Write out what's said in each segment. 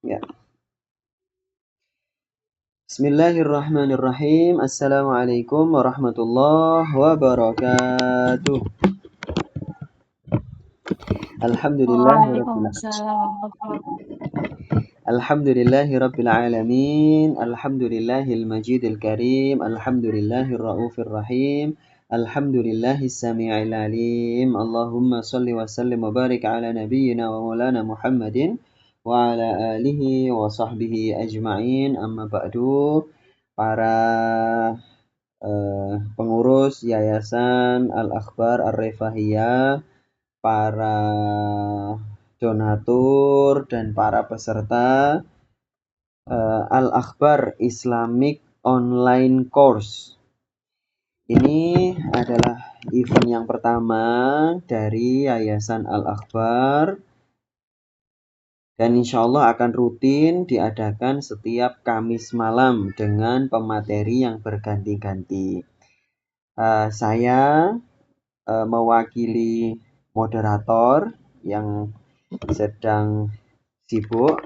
Ya. Bismillahirrahmanirrahim. Assalamualaikum warahmatullahi wabarakatuh. Alhamdulillahirabbil Waalaikumsalam warahmatullahi Alhamdulillahirabbil alamin. Alhamdulillahil majidil karim. Alhamdulillahirraufir rahim. Alhamdulillahis samii'il alim. Allahumma shalli wa sallim wa barik ala nabiyyina wa maulana Muhammadin wa ala alihi wa sahbihi ajma'in. Amma ba'du. Para pengurus Yayasan Al-Akhbar Ar-Rifahiyah, para donatur dan para peserta Al-Akhbar Islamic Online Course. Ini adalah event yang pertama dari Yayasan Al-Akhbar dan insya Allah akan rutin diadakan setiap Kamis malam dengan pemateri yang berganti-ganti. Saya mewakili moderator yang sedang sibuk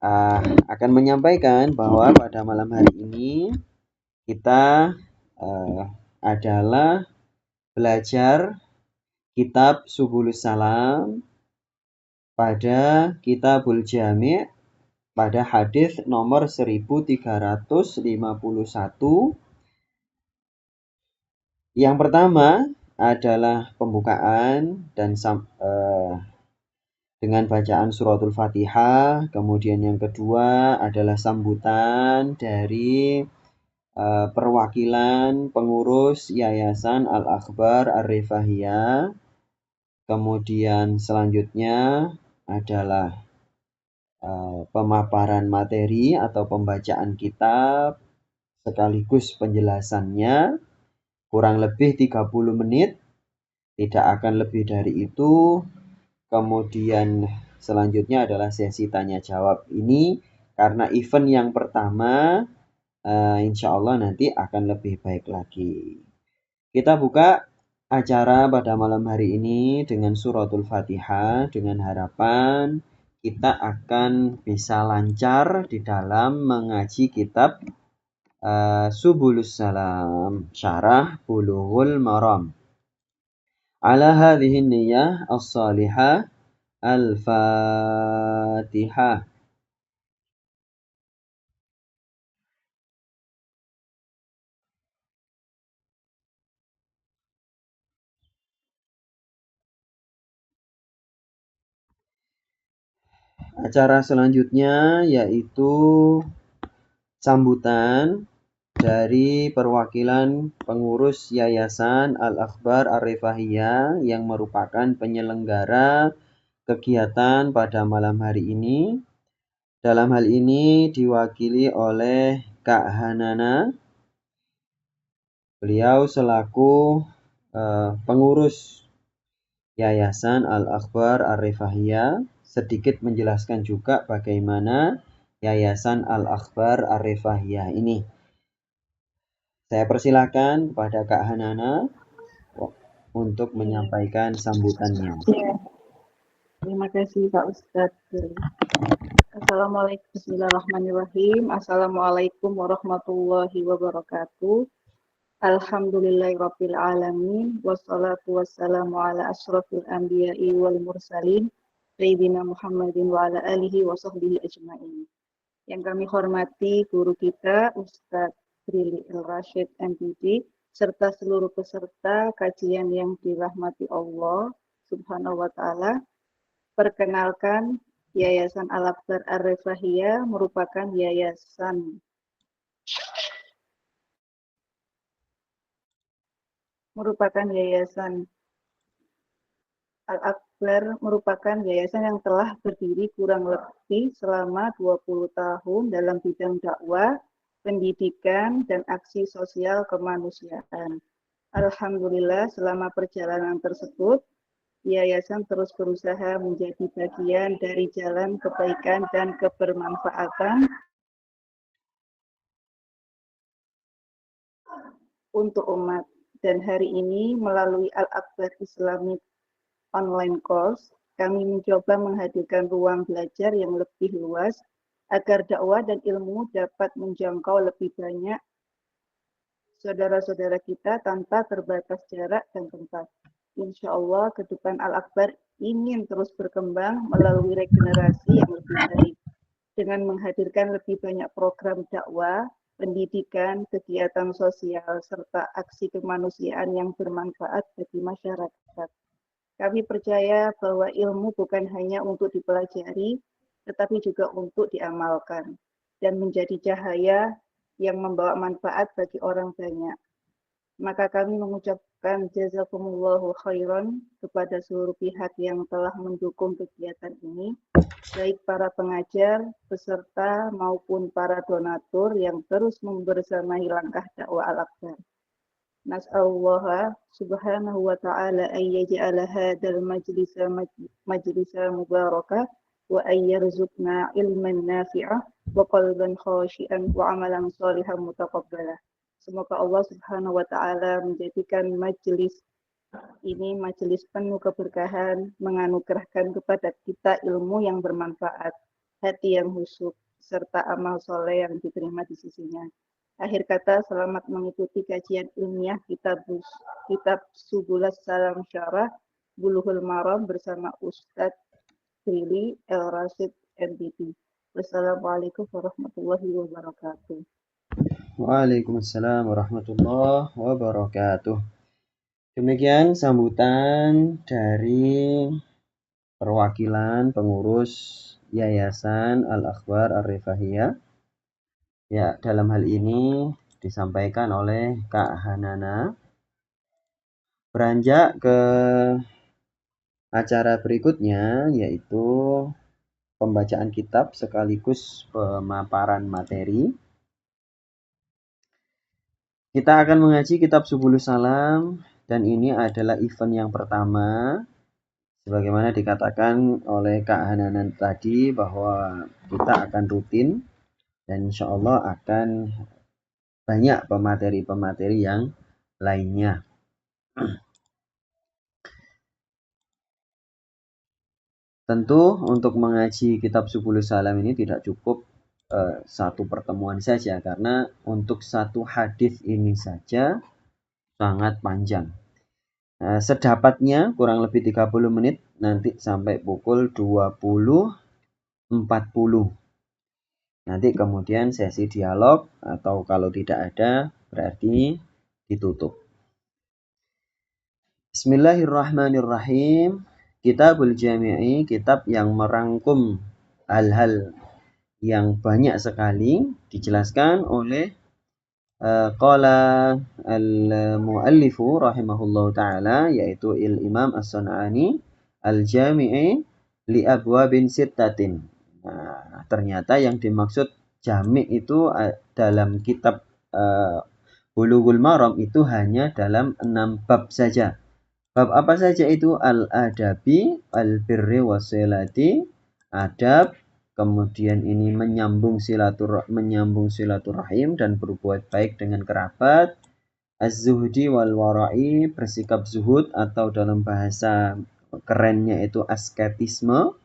akan menyampaikan bahwa pada malam hari ini kita adalah belajar kitab Subulus Salam pada Kitabul Jami' pada hadis nomor 1351. Yang pertama adalah pembukaan dan dengan bacaan suratul Fatihah. Kemudian yang kedua adalah sambutan dari perwakilan pengurus Yayasan Al-Akhbar Ar-Rifahiyah. Kemudian selanjutnya adalah pemaparan materi atau pembacaan kitab sekaligus penjelasannya kurang lebih 30 menit, tidak akan lebih dari itu. Kemudian selanjutnya adalah sesi tanya jawab. Ini karena event yang pertama, insya Allah nanti akan lebih baik lagi. Kita buka acara pada malam hari ini dengan suratul Fatihah dengan harapan kita akan bisa lancar di dalam mengaji kitab Subulus Salam, Syarah Bulughul Maram. Ala hadhihi niyyah as-salihah. Al-Fatihah. Acara selanjutnya yaitu sambutan dari perwakilan pengurus Yayasan Al-Akhbar Ar-Rifahiyah yang merupakan penyelenggara kegiatan pada malam hari ini. Dalam hal ini diwakili oleh Kak Hanana. Beliau selaku pengurus Yayasan Al-Akhbar Ar-Rifahiyah sedikit menjelaskan juga bagaimana Yayasan Al-Akhbar Ar-Rifahiyah ini. Saya persilakan kepada Kak Hanana untuk menyampaikan sambutannya. Ya, terima kasih Pak Ustadz. Assalamualaikum, bismillahirrahmanirrahim. Assalamualaikum warahmatullahi wabarakatuh. Alhamdulillahirabbil alamin wassalatu wassalamu ala asyrofil anbiya'i wal mursalin sayyidina Muhammadin wa ala alihi wa sahbihi ajmain. Yang kami hormati guru kita Ustadz Brili El-Rashid MPD serta seluruh peserta kajian yang dirahmati Allah Subhanahu wa taala. Perkenalkan, Yayasan Al-Akhbar Ar-Rifahiyah merupakan yayasan Al-Akbar merupakan yayasan yang telah berdiri kurang lebih selama 20 tahun dalam bidang dakwah, pendidikan, dan aksi sosial kemanusiaan. Alhamdulillah selama perjalanan tersebut, yayasan terus berusaha menjadi bagian dari jalan kebaikan dan kebermanfaatan untuk umat. Dan hari ini melalui Al-Akbar Islamic Online Course, kami mencoba menghadirkan ruang belajar yang lebih luas agar dakwah dan ilmu dapat menjangkau lebih banyak saudara-saudara kita tanpa terbatas jarak dan tempat. Insya Allah, ke depan Al-Akbar ingin terus berkembang melalui regenerasi yang lebih baik dengan menghadirkan lebih banyak program dakwah, pendidikan, kegiatan sosial, serta aksi kemanusiaan yang bermanfaat bagi masyarakat. Kami percaya bahwa ilmu bukan hanya untuk dipelajari, tetapi juga untuk diamalkan dan menjadi cahaya yang membawa manfaat bagi orang banyak. Maka kami mengucapkan jazakumullahu khairan kepada seluruh pihak yang telah mendukung kegiatan ini, baik para pengajar, peserta, maupun para donatur yang terus membersamai langkah dakwah Al-Akbar. Nas'alullah subhanahu wa ta'ala an yaj'ala hadzal majlisa mubarakah wa an yarzuqna ilman nafi'ah wa qalban khashi'an wa amalan shalihan mutaqabbalah. Semoga Allah subhanahu wa ta'ala menjadikan majelis ini majelis penuh keberkahan, menganugerahkan kepada kita ilmu yang bermanfaat, hati yang khusyuk, serta amal soleh yang diterima di sisinya. Akhir kata, selamat mengikuti kajian ilmiah kitab Subulas Salam Syarah Bulughul Maram bersama Ustadz Brili El Rashid MDP. Wassalamualaikum warahmatullahi wabarakatuh. Waalaikumsalam warahmatullahi wabarakatuh. Demikian sambutan dari perwakilan pengurus Yayasan Al-Akhbar Ar-Rifahiyah. Ya, dalam hal ini disampaikan oleh Kak Hanana. Beranjak ke acara berikutnya, yaitu pembacaan kitab sekaligus pemaparan materi. Kita akan mengaji kitab Subulus Salam, dan ini adalah event yang pertama. Sebagaimana dikatakan oleh Kak Hananan tadi, bahwa kita akan rutin dan insya Allah akan banyak pemateri-pemateri yang lainnya. Tentu untuk mengaji kitab Subulus Salam ini tidak cukup satu pertemuan saja, karena untuk satu hadis ini saja sangat panjang. Sedapatnya kurang lebih 30 menit, nanti sampai pukul 20.40. Nanti kemudian sesi dialog, atau kalau tidak ada berarti ditutup. Bismillahirrahmanirrahim. Kitabul Jami'i, kitab yang merangkum hal-hal yang banyak sekali, dijelaskan oleh qala al-muallifu rahimahullahu ta'ala, yaitu Imam As-Sun'ani al-Jami'i li abwabin sittatin. Nah, ternyata yang dimaksud jami' itu dalam kitab Bulughul Maram itu hanya dalam 6 bab saja. Bab apa saja itu? Al-adabi, al-birri wasilati, adab, kemudian ini menyambung silaturahim dan berbuat baik dengan kerabat, az-zuhdi wal wara'i, bersikap zuhud atau dalam bahasa kerennya itu asketisme,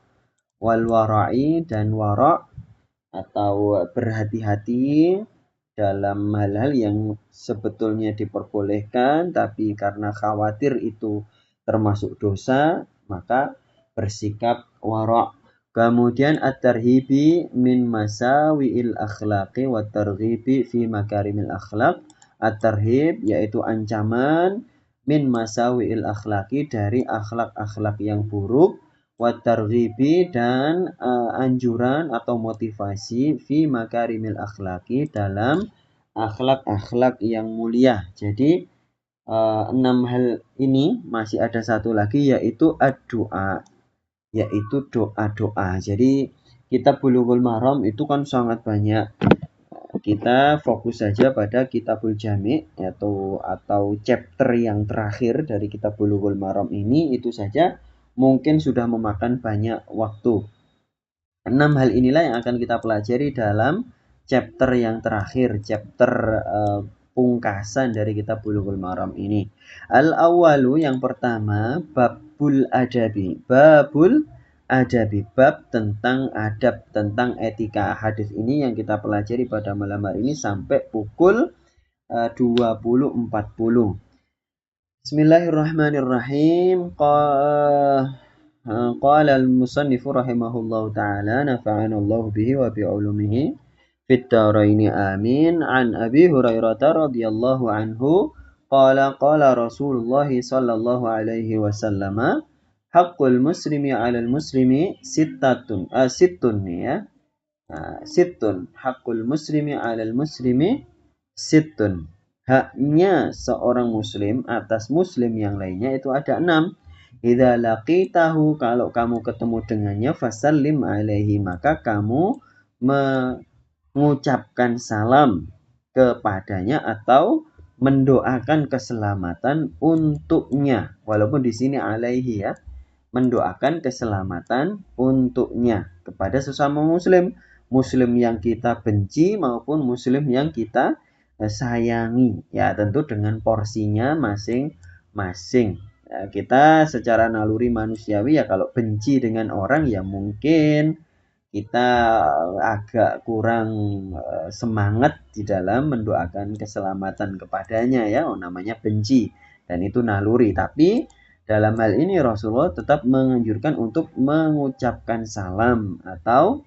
wal wara'i dan wara' atau berhati-hati dalam hal-hal yang sebetulnya diperbolehkan, tapi karena khawatir itu termasuk dosa, maka bersikap wara'. Kemudian at-tarhibi min masawi'il akhlaqi wa targhibi fi makarimil akhlaq. At-tarhib yaitu ancaman, min masawi'il akhlaqi dari akhlak-akhlak yang buruk, wa targhibi dan anjuran atau motivasi fi makarimil akhlaqi dalam akhlak-akhlak yang mulia. Jadi 6 hal ini masih ada satu lagi, yaitu ad-doa, yaitu doa-doa. Jadi kitab Bulughul Maram itu kan sangat banyak. Kita fokus saja pada Kitabul Jami' atau chapter yang terakhir dari kitab Bulughul Maram ini, itu saja mungkin sudah memakan banyak waktu. 6 hal inilah yang akan kita pelajari dalam chapter yang terakhir, chapter pungkasan dari kitab Bulughul Maram ini. Al-awwalu yang pertama, babul adabi. Babul adabi, bab tentang adab, tentang etika. Hadis ini yang kita pelajari pada malam hari ini sampai pukul 20.40. Bismillahirrahmanirrahim. Qala al-musannif rahimahullahu ta'ala nafa'ana Allah bihi wa bi'ulumihi fid dharaini amin. An Abi Hurairah radhiyallahu anhu qala Rasulullah sallallahu alaihi wasallam haqqul muslimi 'alal muslimi sittun ya. Sittun haqqul muslimi 'alal muslimi sittun. Haknya seorang muslim atas muslim yang lainnya itu ada 6. Idza laqitahu, kalau kamu ketemu dengannya, fasallim alaihi, maka kamu mengucapkan salam kepadanya atau mendoakan keselamatan untuknya. Walaupun di sini alaihi ya, mendoakan keselamatan untuknya kepada sesama muslim, muslim yang kita benci maupun muslim yang kita sayangi. Ya, tentu dengan porsinya masing-masing. Ya, kita secara naluri manusiawi ya kalau benci dengan orang ya mungkin kita agak kurang semangat di dalam mendoakan keselamatan kepadanya ya, namanya benci dan itu naluri. Tapi dalam hal ini Rasulullah tetap menganjurkan untuk mengucapkan salam atau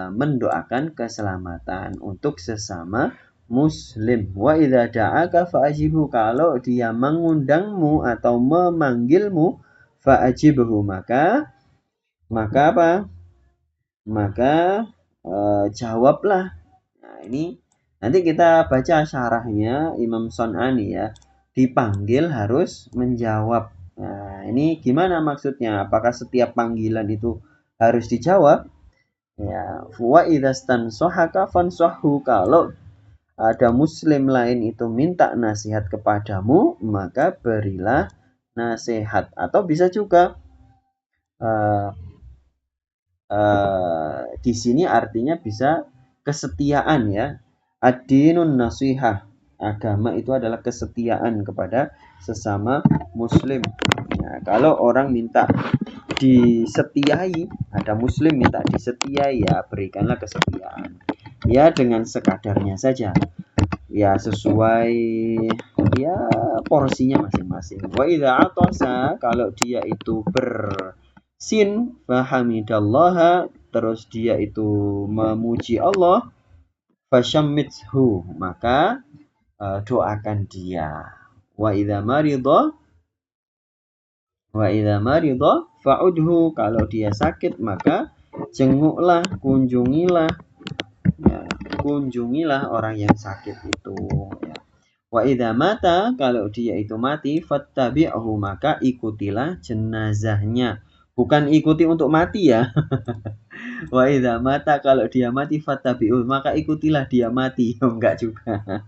mendoakan keselamatan untuk sesama muslim. Wa idza da'aka fa'ajibhu, kalau dia mengundangmu atau memanggilmu, fa'ajibhu, maka apa? Maka jawablah. Nah, ini nanti kita baca syarahnya Imam Son'ani ya. Dipanggil harus menjawab. Nah, ini gimana maksudnya? Apakah setiap panggilan itu harus dijawab? Ya, wa idzastansohaka fansahhu, kalau ada muslim lain itu minta nasihat kepadamu, maka berilah nasihat. Atau bisa juga di sini artinya bisa kesetiaan ya. Ad-dinun nasihah, agama itu adalah kesetiaan kepada sesama muslim. Nah, kalau orang minta disetiai, ada muslim minta disetiai, ya berikanlah kesetiaan. Ya dengan sekadarnya saja. Ya sesuai ya porsinya masing-masing. Wa idza atasa, kalau dia itu bersin fahamidallaha, terus dia itu memuji Allah, fashammithu, maka doakan dia. Wa idza maridha fa'udhu, kalau dia sakit maka jenguklah, kunjungilah orang yang sakit itu ya. Wa idza mata, kalau dia itu mati, fattabi'hu, maka ikutilah jenazahnya, bukan ikuti untuk mati ya. Wa idza mata, kalau dia mati, fattabi'hu, maka ikutilah dia mati. Enggak juga.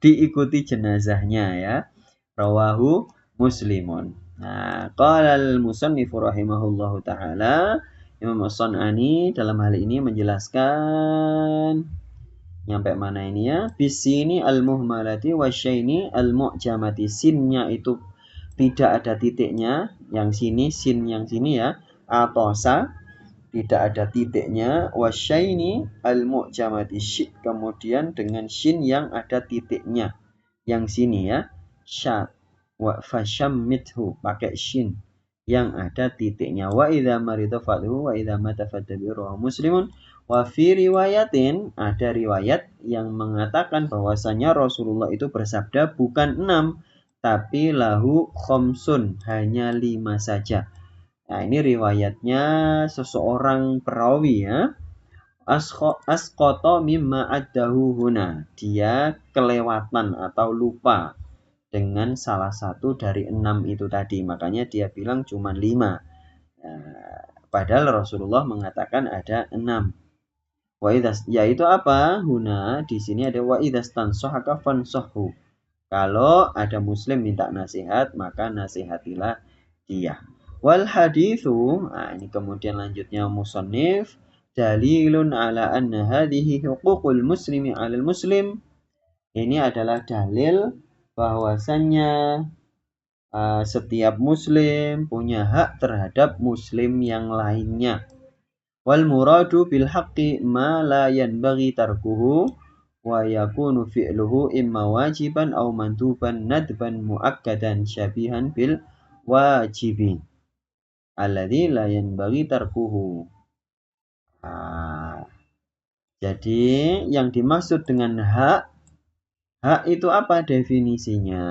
Diikuti jenazahnya ya. Rawahu Muslimun. Nah, qala al-musannif rahimahullahu taala, Imam As-San'ani dalam hal ini menjelaskan nyampe mana ini ya? Bisini al-muhmalati wasyaini al-mu'jamati. Sinnya itu tidak ada titiknya, yang sini sin yang sini ya. Atosa tidak ada titiknya, wasyaini al-mu'jamati syid, kemudian dengan shin yang ada titiknya. Yang sini ya. Syad wa fashammithu, pakai shin yang ada titiknya. Wa idza marida fadhu wa idza mata fatabi'u, Muslimun. Wa fi riwayatin, ada riwayat yang mengatakan bahwasanya Rasulullah itu bersabda bukan 6 tapi lahu khomsun, hanya 5 saja. Nah, ini riwayatnya seseorang perawi ya. Asqata mimma addahu huna, dia kelewatan atau lupa dengan salah satu dari 6 itu tadi, makanya dia bilang cuma 5. Padahal Rasulullah mengatakan ada 6. Wa idzas, yaitu apa? Huna di sini ada wa idzastansohaka fansahhu. Kalau ada muslim minta nasihat, maka nasihatilah dia. Wal hadithu, nah ini kemudian lanjutnya musannif, dalilun ala anna hadhihi huququl muslimi 'alal muslim. Ini adalah dalil bahwasannya setiap muslim punya hak terhadap muslim yang lainnya. Wal muradu bil haqqi ma la yanbaghi tarkuhu wa yakunu fi'luhu imma wajiban aw manduban nadban muakkadan syabihan bil wajibi alladzi la yanbaghi tarkuhu. Jadi yang dimaksud dengan hak itu apa definisinya?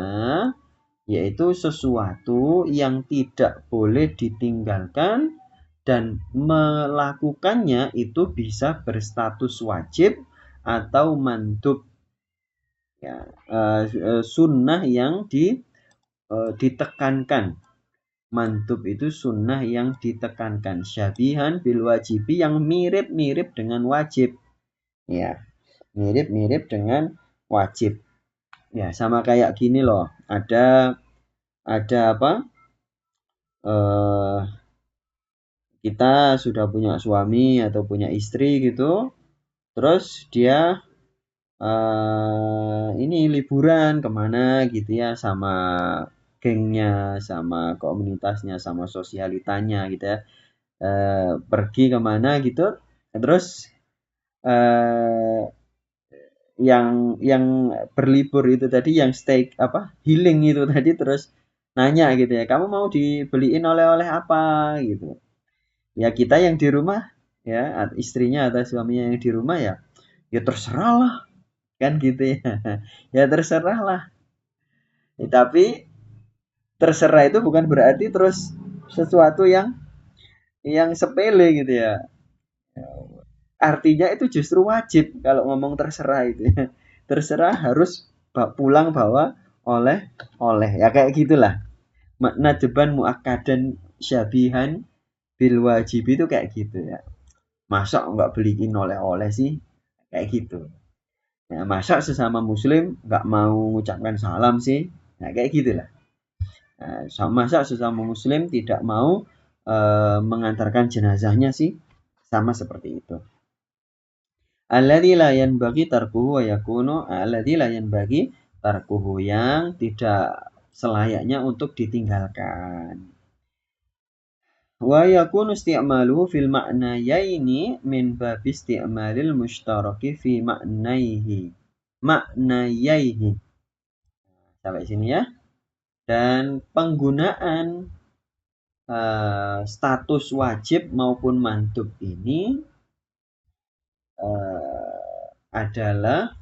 Yaitu sesuatu yang tidak boleh ditinggalkan dan melakukannya itu bisa berstatus wajib atau mandub, ya, sunnah yang ditekankan. Mandub itu sunnah yang ditekankan. Syabihan bil wajibi yang mirip-mirip dengan wajib. Ya, mirip-mirip dengan wajib. Ya, sama kayak gini loh. Ada apa? Kita sudah punya suami atau punya istri gitu, terus dia ini liburan kemana gitu ya, sama gengnya, sama komunitasnya, sama sosialitanya gitu ya, pergi kemana gitu, terus yang berlibur itu tadi, yang stay healing itu tadi, terus nanya gitu ya, kamu mau dibeliin oleh-oleh apa gitu. Ya kita yang di rumah ya, istrinya atau suaminya yang di rumah ya terserah lah kan gitu ya. Ya terserah lah. Tapi terserah itu bukan berarti terus sesuatu yang sepele gitu ya. Artinya itu justru wajib kalau ngomong terserah itu ya. Terserah harus pulang bawa oleh ya, kayak gitulah. Makna jeban muakkadan syabihan bil wajib itu kayak gitu ya. Masa nggak beliin oleh-oleh sih? Kayak gitu. Ya, masa sesama muslim nggak mau mengucapkan salam sih? Nah, kayak gitulah. Nah, masa sesama muslim tidak mau mengantarkan jenazahnya sih? Sama seperti itu. Alladzi la yanbaghi tarkuhu wa yakunu alladzi la yanbaghi tarkuhu, yang tidak selayaknya untuk ditinggalkan. Wa yakunu isti'maluhu fil ma'nayaini min bab isti'malil mushtaraki fi maknayaihi. Sampai sini ya. Dan penggunaan status wajib maupun mandub ini adalah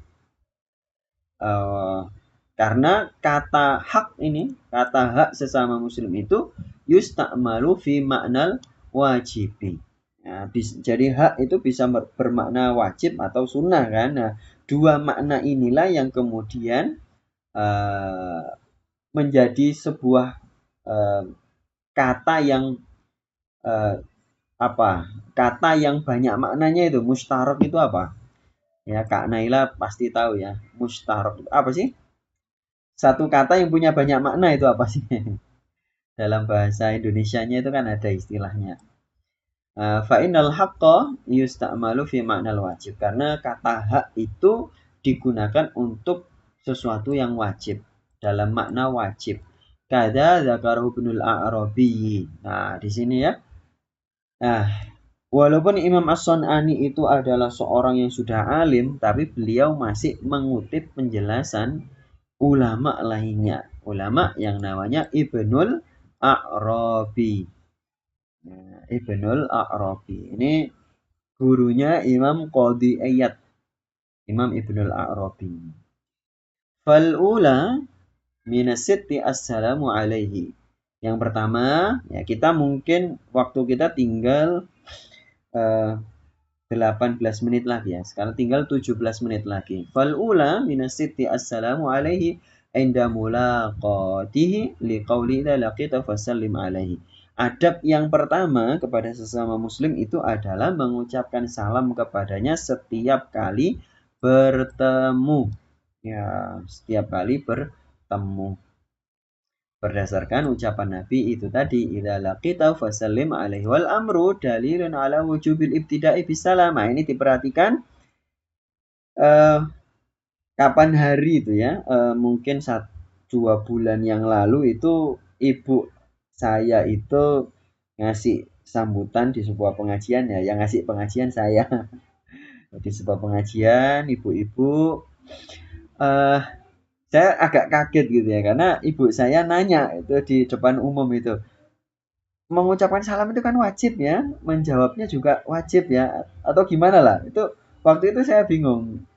karena kata hak ini, kata hak sesama muslim itu yusta'malu fi maknal wajibi. Nah, jadi hak itu bisa bermakna wajib atau sunnah kan. Nah, dua makna inilah yang kemudian menjadi sebuah kata yang kata yang banyak maknanya. Itu mustarok itu apa ya? Kak Naila pasti tahu ya, mustarok itu apa sih? Satu kata yang punya banyak makna itu apa sih? Dalam bahasa Indonesianya itu kan ada istilahnya. Fa'inal haqqa yusta'malu fi ma'nal wajib. Karena kata hak itu digunakan untuk sesuatu yang wajib, dalam makna wajib. Kada zakarahu ibnul A'rabi. Nah, di sini ya. Nah, walaupun Imam As-Sun'ani itu adalah seorang yang sudah alim, tapi beliau masih mengutip penjelasan ulama lainnya. Ulama yang namanya Ibnul A'rabi. Nah, Ibnul A'rabi ini gurunya Imam Qadhi Iyad, Imam Ibnul A'rabi. Fal'ula minasitti assalamu alaihi. Yang pertama, ya kita mungkin waktu kita tinggal 18 menit lagi ya. Sekarang tinggal 17 menit lagi. Fal'ula minasitti assalamu alaihi inda mulaqatihi liqauli idza laqita fasallim alaihi. Adab yang pertama kepada sesama muslim itu adalah mengucapkan salam kepadanya setiap kali bertemu. Ya, setiap kali bertemu. Berdasarkan ucapan Nabi itu tadi, idza laqita fasallim alaihi wal amru dalilun ala wujubil ibtida'i bisalam. Nah, ini diperhatikan kapan hari itu ya, mungkin 2 bulan yang lalu itu ibu saya itu ngasih sambutan di sebuah pengajian ya, yang ngasih pengajian saya. Di sebuah pengajian ibu-ibu, eh saya agak kaget gitu ya, karena ibu saya nanya itu di depan umum itu, mengucapkan salam itu kan wajib ya, menjawabnya juga wajib ya, atau gimana lah. Itu waktu itu saya bingung,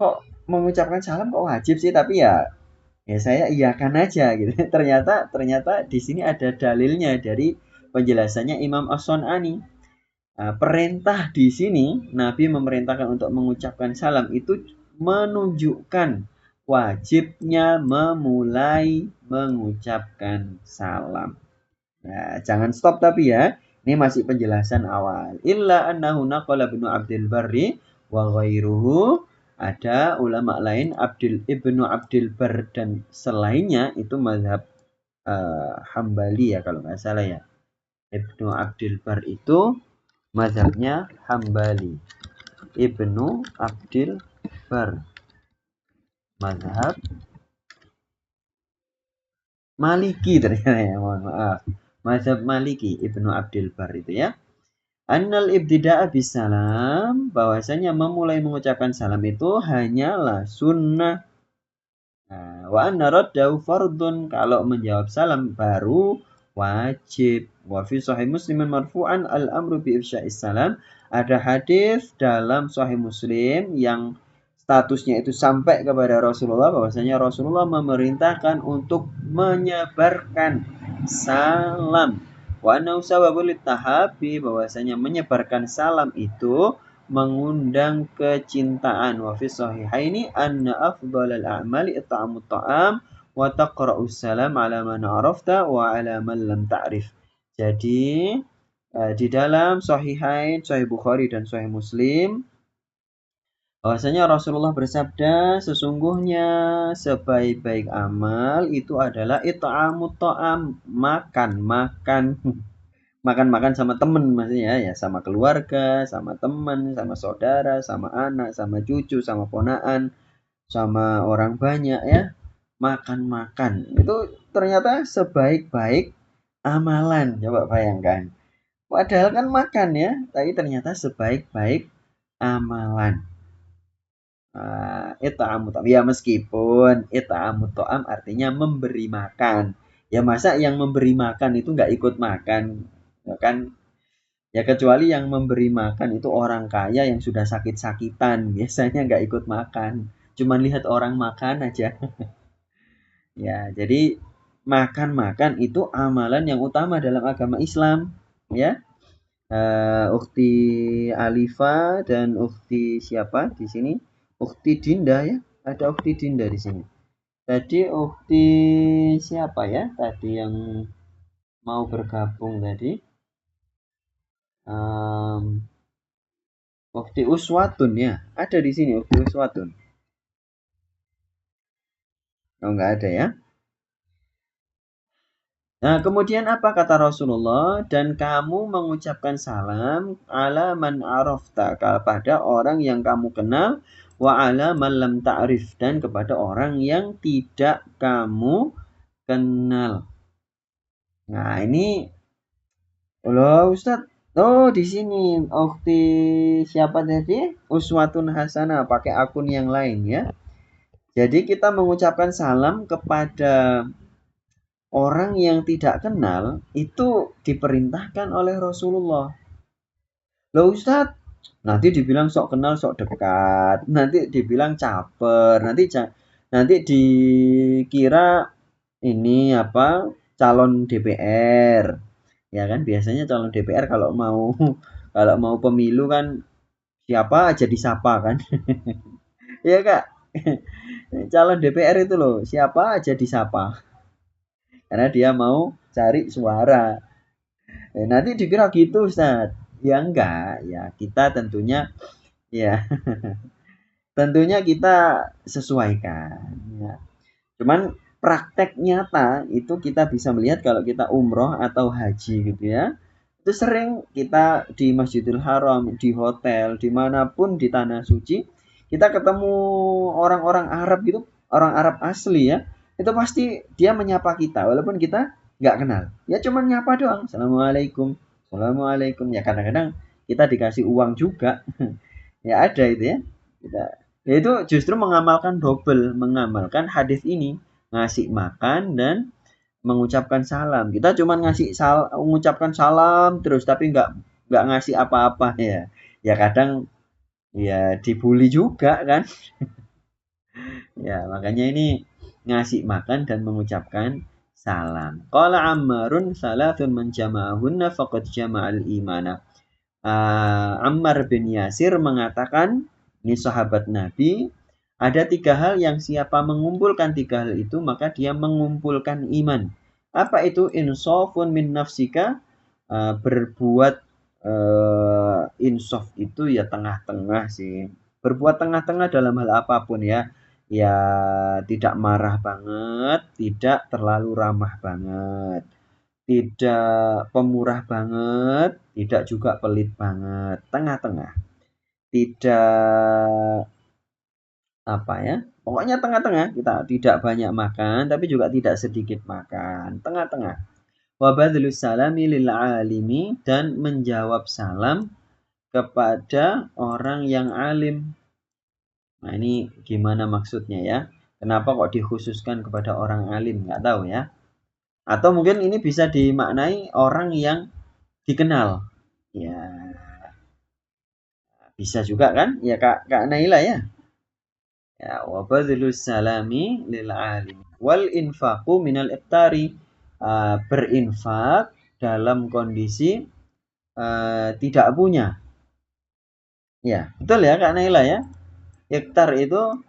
kok mengucapkan salam kok wajib sih, tapi ya saya iyakan aja gitu. Ternyata di sini ada dalilnya dari penjelasannya Imam As-Sun'ani. Nah, perintah di sini Nabi memerintahkan untuk mengucapkan salam itu menunjukkan wajibnya memulai mengucapkan salam. Nah, jangan stop tapi ya. Ini masih penjelasan awal. Illa annahu naqala Ibnu Abdul Barri wa ghairuhu. Ada ulama lain Ibnu Abdul Bar dan selainnya itu mazhab Hambali ya kalau nggak salah ya. Ibnu Abdul Bar itu mazhabnya Hambali. Ibnu Abdul Bar mazhab Maliki ternyata ya, mohon maaf. Mazhab Maliki Ibnu Abdul Bar itu ya. Annal ibtida'a bisalam, bahwasanya memulai mengucapkan salam itu hanyalah sunnah. Nah, wa anna raddahu fardun, kalau menjawab salam baru wajib. Wa fi sahih Muslimin marfu'an al-amru bi ifsya'is salam. Ada hadis dalam sahih Muslim yang statusnya itu sampai kepada Rasulullah, bahwasanya Rasulullah memerintahkan untuk menyebarkan salam. Wa annahu sababul tahabi, bahwasanya menyebarkan salam itu mengundang kecintaan. Wa fi sahihaini anna afdhalal a'mali it'amut ta'am wa taqra'us salam ala man arafta wa ala man lam ta'rif. Jadi di dalam sahihain, sahih Bukhari dan sahih Muslim, bahwasanya Rasulullah bersabda, sesungguhnya sebaik-baik amal itu adalah it'amut ta'am, makan-makan. Makan-makan sama temen maksudnya ya, sama keluarga, sama teman, sama saudara, sama anak, sama cucu, sama ponaan, sama orang banyak ya. Makan-makan itu ternyata sebaik-baik amalan. Coba bayangkan. Padahal kan makan ya, tapi ternyata sebaik-baik amalan. It'amut ta'am. Ya meskipun it'amut ta'am artinya memberi makan. Ya masa yang memberi makan itu nggak ikut makan? Ya kan. Ya kecuali yang memberi makan itu orang kaya yang sudah sakit-sakitan. Biasanya nggak ikut makan. Cuman lihat orang makan aja. Ya, jadi makan-makan itu amalan yang utama dalam agama Islam. Ya, Ukhti Alifa dan Ukhti siapa di sini? Ukhti Dinda ya. Ada Ukhti Dinda di sini. Tadi Ukhti siapa ya? Tadi yang mau bergabung tadi. Ukhti Uswatun ya. Ada di sini Ukhti Uswatun. Oh, enggak ada ya. Nah, kemudian apa kata Rasulullah? Dan kamu mengucapkan salam ala man arafta, kepada orang yang kamu kenal, wa ala man lam ta'rif, dan kepada orang yang tidak kamu kenal. Nah, ini loh Ustaz. Oh, di sini Ukhti siapa tadi? Uswatun Hasanah, pakai akun yang lain ya. Jadi kita mengucapkan salam kepada orang yang tidak kenal itu diperintahkan oleh Rasulullah. Loh Ustaz, nanti dibilang sok kenal sok dekat, nanti dibilang caper, nanti dikira ini apa calon DPR. Ya kan biasanya calon DPR kalau mau kalau mau pemilu kan siapa aja disapa kan. Iya Kak. Calon DPR itu loh, siapa aja disapa. Karena dia mau cari suara. Nanti dikira gitu Ustaz. Ya enggak, ya kita tentunya ya tentunya kita sesuaikan ya. Cuman praktek nyata itu kita bisa melihat kalau kita umroh atau haji gitu ya. Itu sering kita di Masjidil Haram, di hotel, dimanapun di tanah suci, Kita ketemu orang-orang Arab gitu, orang Arab asli ya, itu pasti dia menyapa kita walaupun kita nggak kenal. Ya cuman nyapa doang. Assalamualaikum. Assalamualaikum. Ya kadang-kadang kita dikasih uang juga. Ya ada itu ya. Kita, ya itu justru mengamalkan double, mengamalkan hadis ini, ngasih makan dan mengucapkan salam. Kita cuma mengucapkan salam terus tapi nggak ngasih apa-apa ya. Ya kadang ya dibully juga kan. Ya, makanya ini ngasih makan dan mengucapkan salam. Qala Ammarun salatun man jama'ahunna faqad jama'al imana. Ammar bin Yasir mengatakan, ini sahabat Nabi, ada 3 hal yang siapa mengumpulkan 3 hal itu, maka dia mengumpulkan iman. Apa itu? Insafun min nafsika, berbuat insaf itu ya tengah-tengah sih. Berbuat tengah-tengah dalam hal apapun ya. Ya tidak marah banget, tidak terlalu ramah banget. Tidak pemurah banget, tidak juga pelit banget, tengah-tengah. Tidak apa ya? Pokoknya tengah-tengah. Kita tidak banyak makan, tapi juga tidak sedikit makan, tengah-tengah. Wa badlus salami lil alimi, dan menjawab salam kepada orang yang alim. Nah, ini gimana maksudnya ya? Kenapa kok dikhususkan kepada orang alim? Nggak tahu ya. Atau mungkin ini bisa dimaknai orang yang dikenal. Ya, bisa juga kan? Ya Kak Naila ya. Ya, wa badlus salami lil alim wal infaqu minal iftari. Berinfak dalam kondisi tidak punya. Ya, betul ya Kak Naila ya. Iftar itu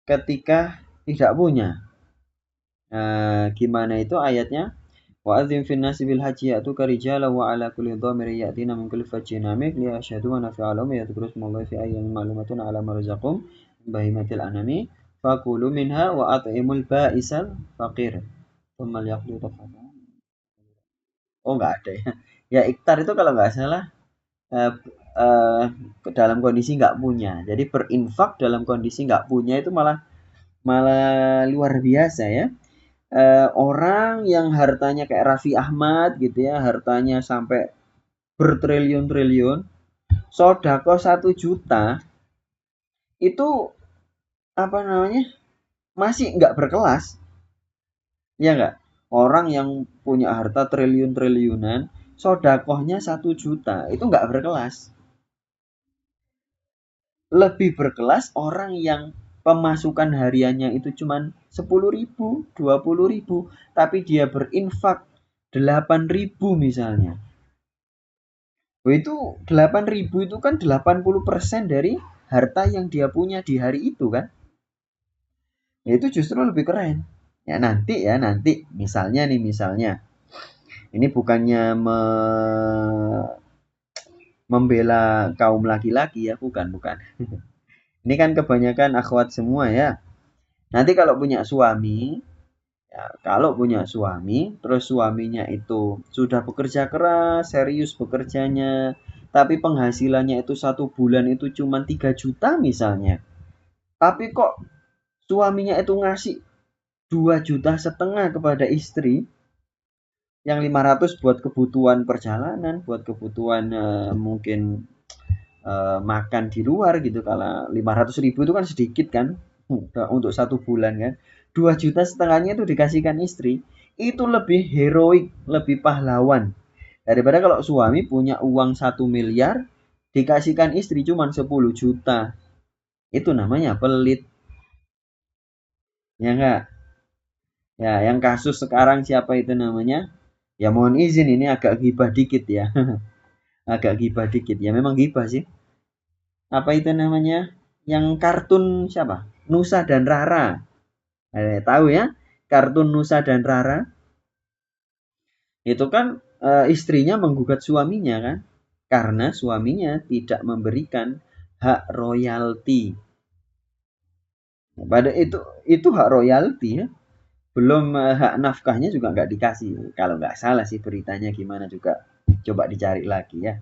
ketika tidak punya. Gimana itu ayatnya? Wa adzim fin nasi bil haji ya'tuka rijalan wa ala kulli dhamirin ya'tina min kulli fajjin amik liyashhadu manafi'a lahum wa yadhkuru ismallahi fi ayyamin ma'lumatin 'ala ma razaqahum min bahimatil anami fakulu minha wa at'imul ba'isal faqir tsumma liyaqdu tafaqahu. Oh enggak ada ya. Ya iftar itu kalau enggak salah eh, eh, dalam kondisi enggak punya. Jadi berinfak dalam kondisi enggak punya itu malah malah luar biasa ya. Orang yang hartanya kayak Raffi Ahmad gitu ya, hartanya sampai bertriliun-triliun, sodako 1 juta, itu apa namanya, masih nggak berkelas, ya nggak? Orang yang punya harta triliun-triliunan, sodakohnya 1 juta, itu nggak berkelas. Lebih berkelas orang yang pemasukan hariannya itu cuman 10.000, 20.000, tapi dia berinfak 8.000 misalnya. Itu 8.000 itu kan 80% dari harta yang dia punya di hari itu kan. Ya itu justru lebih keren. Ya nanti misalnya nih misalnya. Ini bukannya membela kaum laki-laki ya, bukan. Ini kan kebanyakan akhwat semua ya. Nanti kalau punya suami, ya, kalau punya suami, terus suaminya itu sudah bekerja keras, serius bekerjanya, tapi penghasilannya itu 1 bulan itu cuma 3 juta misalnya. Tapi kok suaminya itu ngasih 2,5 juta kepada istri, yang 500 buat kebutuhan perjalanan, buat kebutuhan mungkin makan di luar gitu. Kalau 500.000 itu kan sedikit kan untuk 1 bulan kan. 2,5 juta itu dikasihkan istri, itu lebih heroik, lebih pahlawan daripada kalau suami punya uang 1 miliar dikasihkan istri cuma 10 juta. Itu namanya pelit. Ya enggak? Ya, yang kasus sekarang siapa itu namanya? Ya mohon izin ini agak gibah dikit ya. Agak gibah dikit. Ya memang gibah sih. Apa itu namanya? Yang kartun siapa? Nusa dan Rara. Tahu ya? Kartun Nusa dan Rara. Itu kan istrinya menggugat suaminya kan? Karena suaminya tidak memberikan hak royalti. Pada itu hak royalti ya. Belum hak nafkahnya juga nggak dikasih. Kalau nggak salah sih beritanya gimana juga. Coba dicari lagi ya.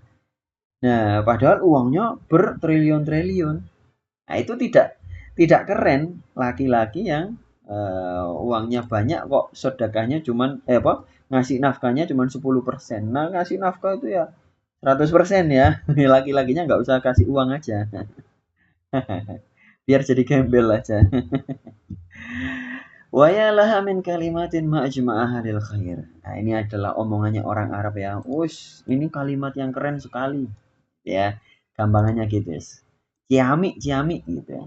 Nah, padahal uangnya bertriliun-triliun. Nah, itu tidak keren laki-laki yang uangnya banyak kok sedekahnya cuman ngasih nafkahnya cuman 10%. Nah, ngasih nafkah itu ya 100% ya. Laki-lakinya nggak usah kasih uang aja. Biar jadi gembel aja. Wa ya laha min kalimatin ma'ajma'a ahlil khair. Nah, ini adalah omongannya orang Arab ya. Ini kalimat yang keren sekali. Ya, gampangannya gitu, guys. Ciamik, ciamik gitu ya.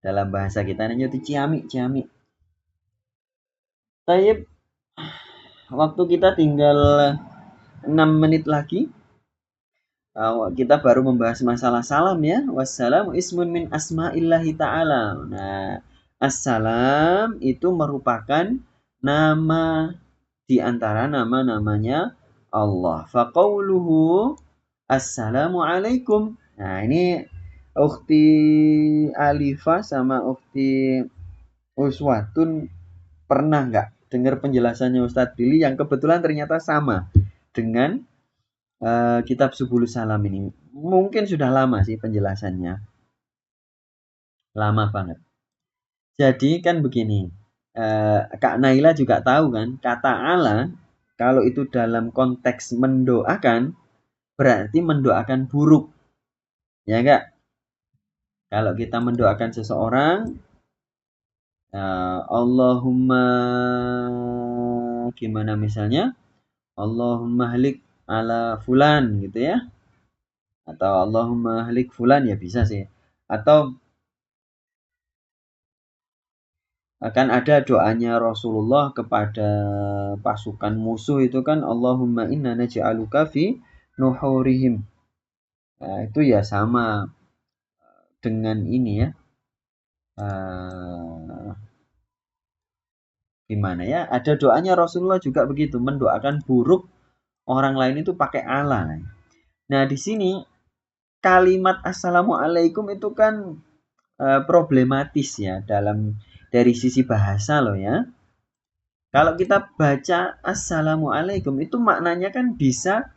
Dalam bahasa kita namanya itu ciamik, ciamik. Tayyib, waktu kita tinggal 6 menit lagi. Kita baru membahas masalah salam ya. Wassalamu ismun min asma'illahi ta'ala. Nah, assalam itu merupakan nama di antara nama-namanya Allah. Faqauluhu assalamu alaikum. Nah, ini Ukhti Alifa sama Ukhti Uswatun pernah nggak dengar penjelasannya Ustadz Billy yang kebetulan ternyata sama dengan kitab Subulus Salam ini. Mungkin sudah lama sih penjelasannya. Lama banget. Jadi kan begini. Kak Naila juga tahu kan, kata Allah kalau itu dalam konteks mendoakan berarti mendoakan buruk. Ya enggak? Kalau kita mendoakan seseorang, Allahumma gimana misalnya? Allahumma halik ala fulan gitu ya. Atau Allahumma halik fulan ya bisa sih. Atau akan ada doanya Rasulullah kepada pasukan musuh itu kan Allahumma inna naj'aluka fi nuhurihim. Nah, itu ya sama dengan ini ya. Gimana ya? Ada doanya Rasulullah juga begitu, mendoakan buruk orang lain itu pakai Allah. Nah, di sini kalimat assalamualaikum itu kan problematis ya dari sisi bahasa loh ya. Kalau kita baca assalamualaikum itu maknanya kan bisa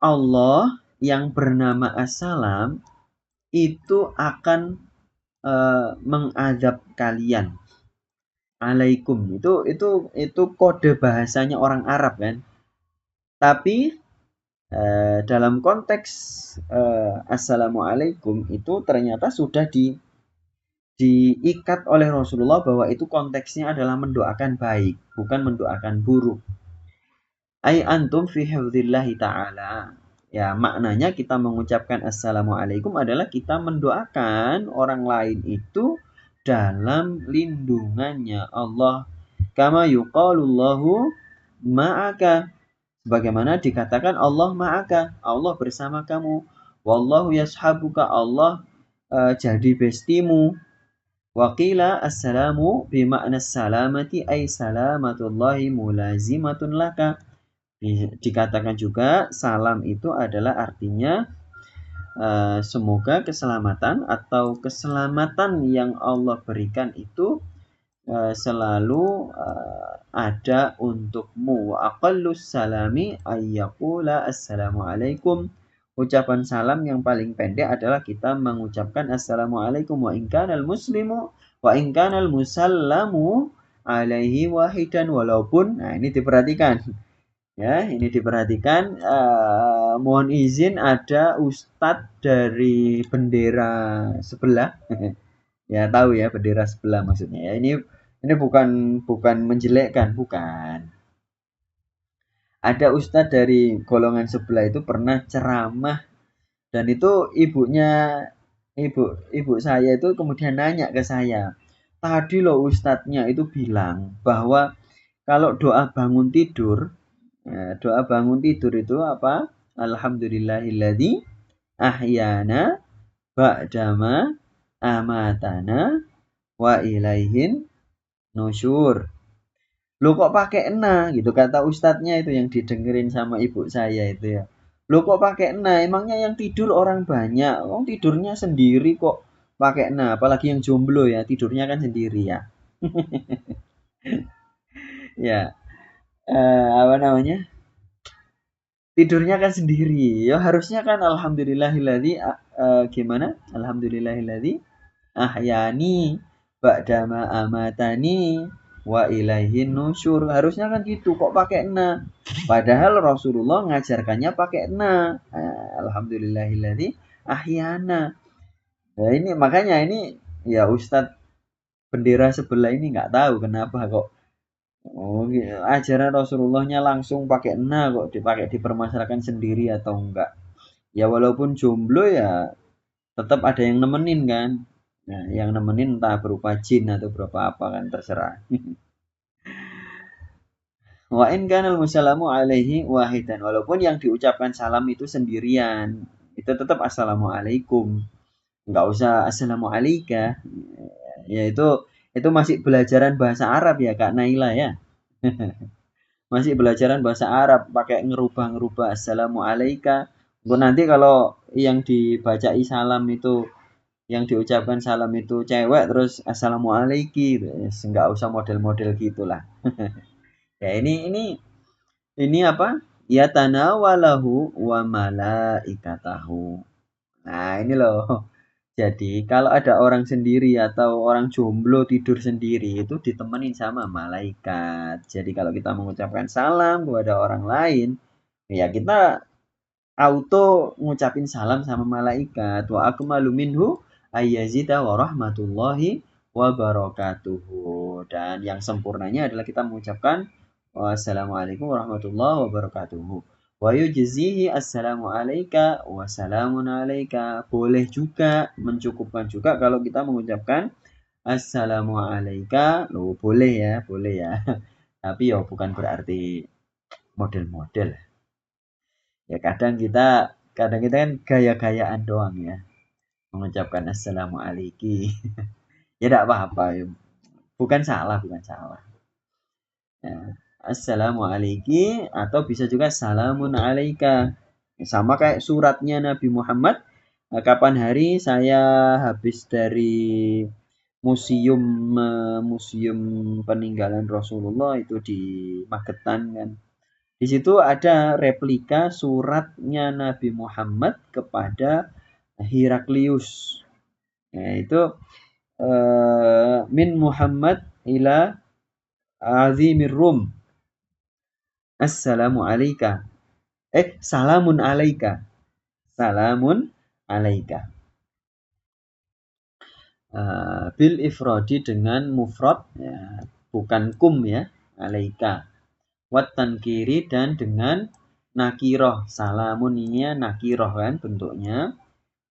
Allah yang bernama assalam itu akan mengadab kalian. Alaikum itu kode bahasanya orang Arab kan. Tapi dalam konteks assalamualaikum itu ternyata sudah diikat oleh Rasulullah bahwa itu konteksnya adalah mendoakan baik, bukan mendoakan buruk. Ai antum fi hifdzillahi ta'ala. Ya, maknanya kita mengucapkan assalamualaikum adalah kita mendoakan orang lain itu dalam lindungannya Allah. Kama yuqalullahu ma'aka. Sebagaimana dikatakan Allah ma'aka, Allah bersama kamu. Wallahu yashabuka, Allah jadi bestimu. Waqila assalamu bima'na salamati ay salamatullahi mulazimatun laka. Dikatakan juga salam itu adalah artinya semoga keselamatan atau keselamatan yang Allah berikan itu selalu ada untukmu. Wa aqallus salami ayyaqula assalamualaikum. Ucapan salam yang paling pendek adalah kita mengucapkan assalamualaikum wa in kanal muslimu wa in kanal musallamu alaihi wahidan, walaupun ini diperhatikan ya, ini diperhatikan mohon izin ada ustadz dari bendera sebelah ya, tahu ya bendera sebelah maksudnya ya, ini bukan menjelekkan, bukan. Ada ustadz dari golongan sebelah itu pernah ceramah dan itu ibu saya itu kemudian nanya ke saya, tadi loh ustadznya itu bilang bahwa kalau doa bangun tidur itu apa? Alhamdulillahilladzi ahyana ba'dama amatana wa ilaihin nusyur. Lo kok pakai ena gitu, kata ustadznya itu yang didengerin sama ibu saya itu ya. Lo kok pakai ena, emangnya yang tidur orang banyak, orang tidurnya sendiri kok pakai ena, apalagi yang jomblo ya, tidurnya kan sendiri ya. Ya, apa namanya? Tidurnya kan sendiri. Ya harusnya kan alhamdulillahilladzi gimana? Alhamdulillahilladzi ahyani ba'dama amatani wa ilaihin nusyur. Harusnya kan gitu, kok pakai na. Padahal Rasulullah ngajarkannya pakai na. Alhamdulillahilladzi ahyana. Nah, ini makanya ini ya Ustadz bendera sebelah ini nggak tahu kenapa kok ajaran Rasulullahnya langsung pakai na kok dipakai dipermasalahkan sendiri atau enggak. Ya walaupun jomblo ya tetap ada yang nemenin kan. Nah, yang nemenin entah berupa jin atau berupa apa kan terserah. Wa in kanal musallamu alaihi wahidan. Walaupun yang diucapkan salam itu sendirian, itu tetap assalamualaikum. Enggak usah assalamu alayka. Ya itu masih belajaran bahasa Arab ya Kak Naila ya. Masih belajaran bahasa Arab pakai ngerubah-ngerubah assalamu alayka. Nanti kalau yang dibacai salam itu yang diucapkan salam itu cewek terus assalamualaikum nggak usah model-model gitulah. Ya ini apa ya tanawalahu wa malaikatahu. Nah ini loh, jadi kalau ada orang sendiri atau orang jomblo tidur sendiri itu ditemenin sama malaikat. Jadi kalau kita mengucapkan salam kepada orang lain ya kita auto ngucapin salam sama malaikat. Wa akmalu minhu ayyazida wa rahmatullahi wa barakatuhu. Dan yang sempurnanya adalah kita mengucapkan wassalamualaikum warahmatullahi wabarakatuhu. Wa yujzihi assalamu alayka wa salamun alayka. Boleh juga, mencukupkan juga kalau kita mengucapkan assalamu alayka. Loh, boleh ya. Tapi ya bukan berarti model-model. Ya kadang kita kan gaya-gayaan doang ya mengucapkan assalamualaikum. Ya tidak apa-apa ya. Bukan salah. Ya, assalamualaikum atau bisa juga salamun alaika. Sama kayak suratnya Nabi Muhammad. Kapan hari saya habis dari museum museum peninggalan Rasulullah itu di Magetan kan. Di situ ada replika suratnya Nabi Muhammad kepada Heraklius. Itu min Muhammad ila azimir Rum. Assalamu alayka. Salamun alayka. Salamun alayka. Bil ifrodi dengan mufrad ya, bukan kum ya, alayka. Wat tankiri dan dengan nakiroh. Salamun ini nakiroh kan bentuknya.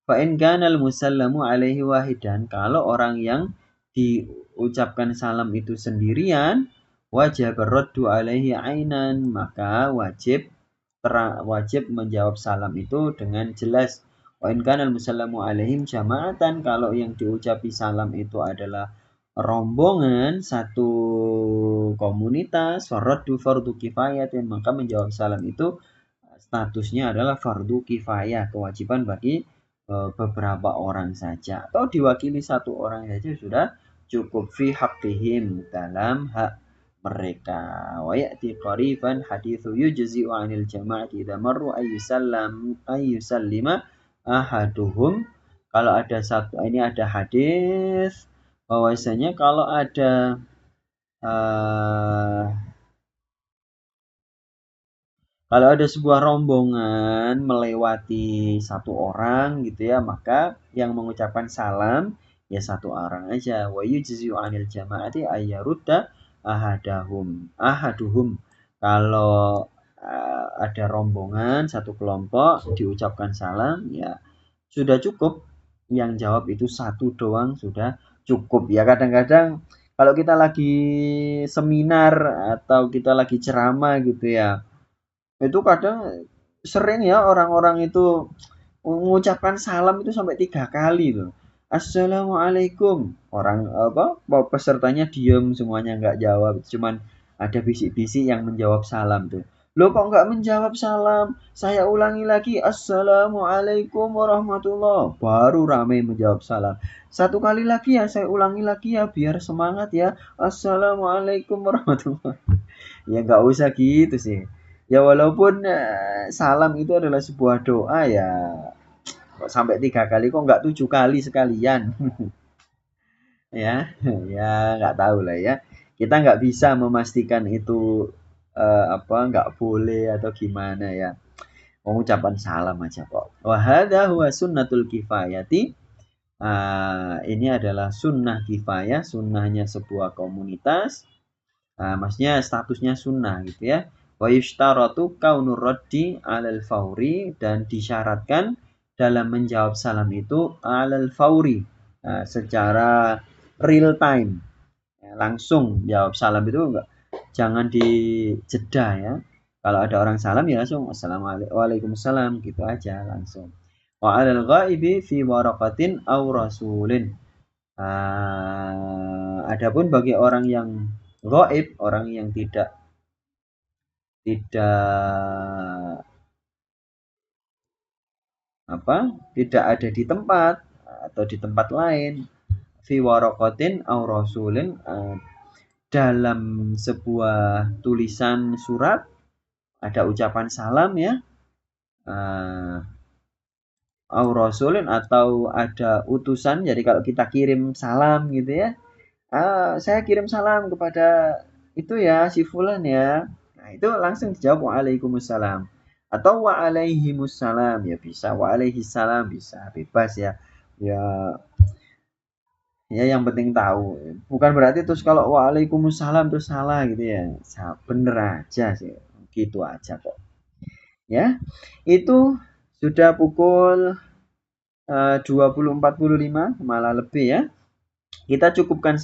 Fa in kanal musallamu alaihi wahidan. Kalau orang yang diucapkan salam itu sendirian, wajib raddu alaihi ainan, maka wajib menjawab salam itu dengan jelas. Wa in kanal musallamu alaihim jama'atan. Kalau yang diucapi salam itu adalah rombongan satu komunitas fardu kifayah, maka menjawab salam itu statusnya adalah fardu kifayah, kewajiban bagi beberapa orang saja atau diwakili satu orang saja sudah cukup fi haqqihim dalam hak mereka. Wa ya'ti qariban haditsu yujzi'u 'anil jama'ati idza marru ayyusallima ahaduhum. Kalau ada satu ini ada hadis bahwasanya kalau ada sebuah rombongan melewati satu orang gitu ya, maka yang mengucapkan salam ya satu orang aja. Wa yujzi'u 'anil jama'ati ayyarudda ahaduhum. Kalau ada rombongan satu kelompok diucapkan salam ya sudah cukup, yang jawab itu satu doang sudah cukup. Ya kadang-kadang kalau kita lagi seminar atau kita lagi ceramah gitu ya, itu kadang sering ya orang-orang itu mengucapkan salam itu sampai 3 kali loh. Assalamualaikum. Orang pesertanya diem semuanya nggak jawab, cuman ada bisik-bisik yang menjawab salam tuh. Loh kok nggak menjawab salam? Saya ulangi lagi. Assalamualaikum warahmatullah. Baru ramai menjawab salam. Satu kali lagi ya, saya ulangi lagi ya biar semangat ya. Assalamualaikum warahmatullah. Ya nggak usah gitu sih. Ya walaupun salam itu adalah sebuah doa ya, kok sampai 3 kali kok nggak 7 kali sekalian. Ya, ya nggak tahu lah ya. Kita nggak bisa memastikan itu apa nggak boleh atau gimana ya. Mengucapkan salam aja kok. Wa hadza huwa sunnatul kifayati. Ini adalah sunnah kifayah, sunnahnya sebuah komunitas. Maksudnya statusnya sunnah gitu ya. Wa yushtaratu kaunur raddi 'alal fauri, dan disyaratkan dalam menjawab salam itu 'alal fauri, secara real time. Ya, langsung jawab salam itu enggak, jangan dijeda ya. Kalau ada orang salam ya langsung assalamualaikum waalaikumsalam gitu aja langsung. Wa 'alal ghaibi fi waraqatin aw rasulin. Adapun bagi orang yang gaib, orang yang tidak tidak ada di tempat atau di tempat lain, fi waraqatin aw rasulin, dalam sebuah tulisan surat ada ucapan salam ya, aw rasulin atau ada utusan. Jadi kalau kita kirim salam gitu ya, saya kirim salam kepada itu ya si fulan ya. Nah, itu langsung dijawab waalaikumsalam atau waalaihimussalam ya bisa, waalaihissalam bisa, bebas ya. Ya, ya yang penting tahu. Bukan berarti terus kalau waalaikumsalam terus salah gitu ya. Bener aja sih. Gitu aja kok. Ya. Itu sudah pukul 20.45 malah lebih ya. Kita cukupkan